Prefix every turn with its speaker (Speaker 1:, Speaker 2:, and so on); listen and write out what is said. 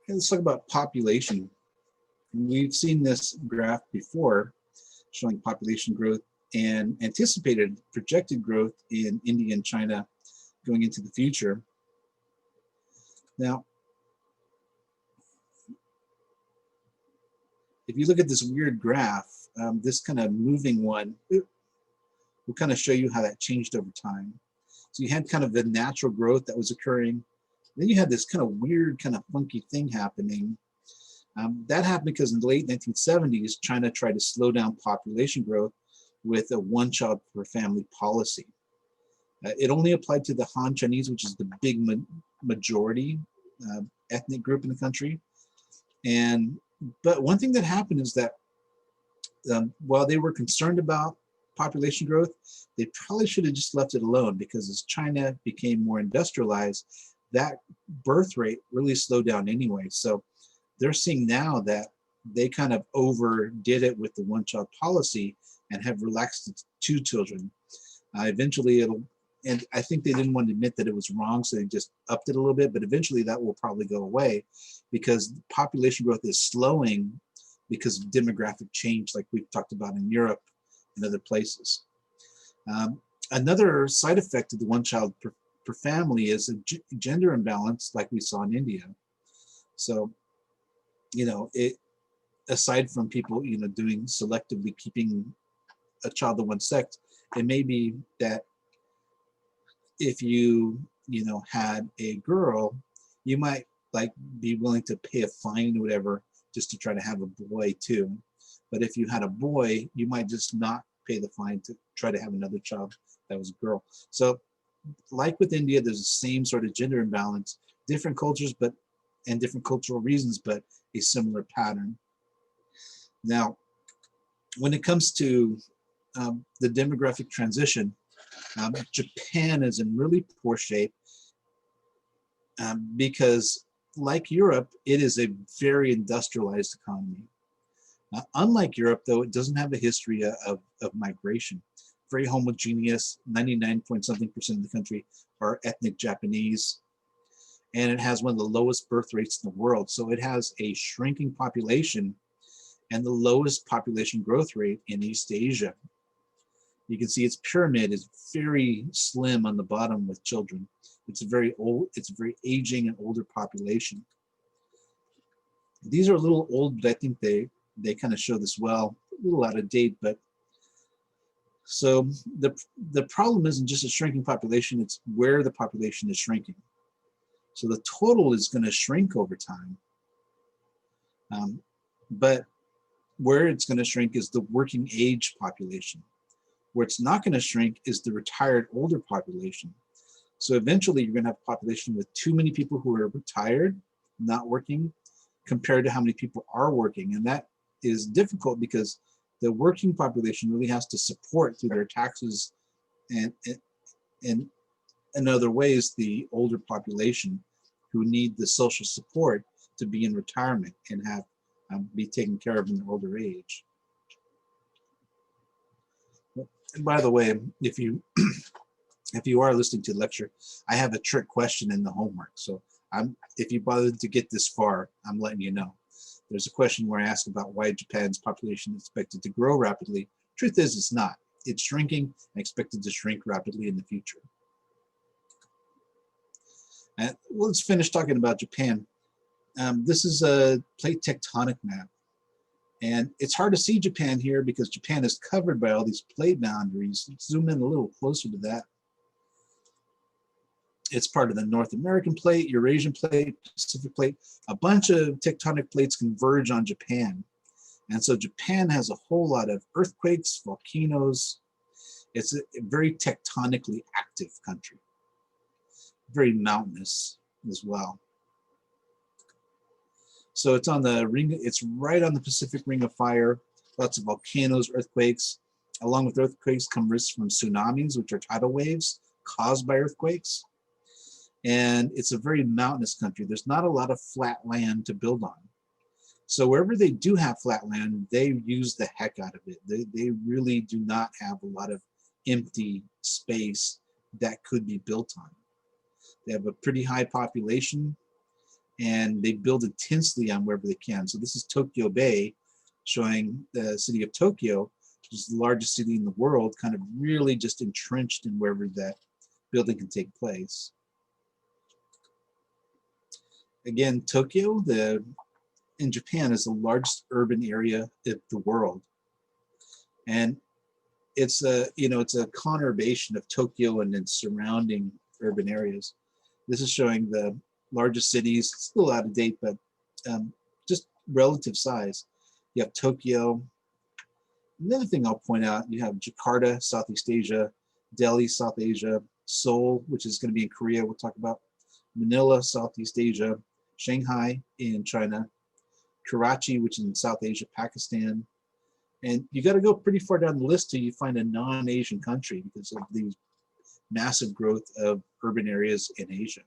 Speaker 1: Let's talk about population. We've seen this graph before showing population growth and anticipated projected growth in India and China going into the future. Now, if you look at this weird graph, this kind of moving one, will kind of show you how that changed over time. So you had kind of the natural growth that was occurring. Then you had this kind of weird, kind of funky thing happening. That happened because in the late 1970s, China tried to slow down population growth with a one-child per family policy. It only applied to the Han Chinese, which is the big majority ethnic group in the country. But one thing that happened is that while they were concerned about population growth, they probably should have just left it alone, because as China became more industrialized, that birth rate really slowed down anyway. So they're seeing now that they kind of overdid it with the one-child policy and have relaxed it to 2 children. Eventually it'll, and I think they didn't want to admit that it was wrong, so they just upped it a little bit, but eventually that will probably go away because population growth is slowing because of demographic change, like we've talked about in Europe and other places. Another side effect of the one-child per family is a gender imbalance like we saw in India. So, you know, aside from people, you know, doing selectively keeping a child of one sex, it may be that if you know, had a girl, you might like be willing to pay a fine or whatever just to try to have a boy too. But if you had a boy, you might just not pay the fine to try to have another child that was a girl. So like with India, there's the same sort of gender imbalance, different cultures, and different cultural reasons, but a similar pattern. Now, when it comes to the demographic transition, Japan is in really poor shape because, like Europe, it is a very industrialized economy. Unlike Europe, though, it doesn't have a history of migration. Very homogeneous, 99-point-something% of the country are ethnic Japanese, and it has one of the lowest birth rates in the world. So it has a shrinking population and the lowest population growth rate in East Asia. You can see its pyramid is very slim on the bottom with children. It's a very old, it's a very aging and older population. These are a little old, but I think they kind of show this well. A little out of date, but so the problem isn't just a shrinking population, it's where the population is shrinking. So the total is going to shrink over time. But where it's going to shrink is the working age population. Where it's not going to shrink is the retired older population. So eventually you're going to have a population with too many people who are retired, not working, compared to how many people are working. And that is difficult because the working population really has to support through their taxes and in other ways the older population who need the social support to be in retirement and have be taken care of in their older age. And by the way, if you are listening to the lecture, I have a trick question in the homework. So if you bothered to get this far, I'm letting you know. There's a question where I ask about why Japan's population is expected to grow rapidly. Truth is, it's not. It's shrinking and expected to shrink rapidly in the future. And let's finish talking about Japan. This is a plate tectonic map. And it's hard to see Japan here because Japan is covered by all these plate boundaries. Let's zoom in a little closer to that. It's part of the North American plate, Eurasian plate, Pacific plate. A bunch of tectonic plates converge on Japan. And so Japan has a whole lot of earthquakes, volcanoes. It's a very tectonically active country. Very mountainous as well. So it's on the ring, it's right on the Pacific Ring of Fire. Lots of volcanoes, earthquakes. Along with earthquakes come risks from tsunamis, which are tidal waves caused by earthquakes. And it's a very mountainous country. There's not a lot of flat land to build on. So wherever they do have flat land, they use the heck out of it. They really do not have a lot of empty space that could be built on. They have a pretty high population. and they build intensely on wherever they can. So this is Tokyo Bay, showing the city of Tokyo, which is the largest city in the world, kind of really just entrenched in wherever that building can take place. Again, Tokyo, in Japan, is the largest urban area in the world, and it's a it's a conurbation of Tokyo and its surrounding urban areas. This is showing the largest cities, still out of date, but just relative size. You have Tokyo. Another thing I'll point out, you have Jakarta, Southeast Asia, Delhi, South Asia, Seoul, which is going to be in Korea, we'll talk about, Manila, Southeast Asia, Shanghai in China, Karachi, which is in South Asia, Pakistan. And you got to go pretty far down the list till you find a non-Asian country because of the massive growth of urban areas in Asia.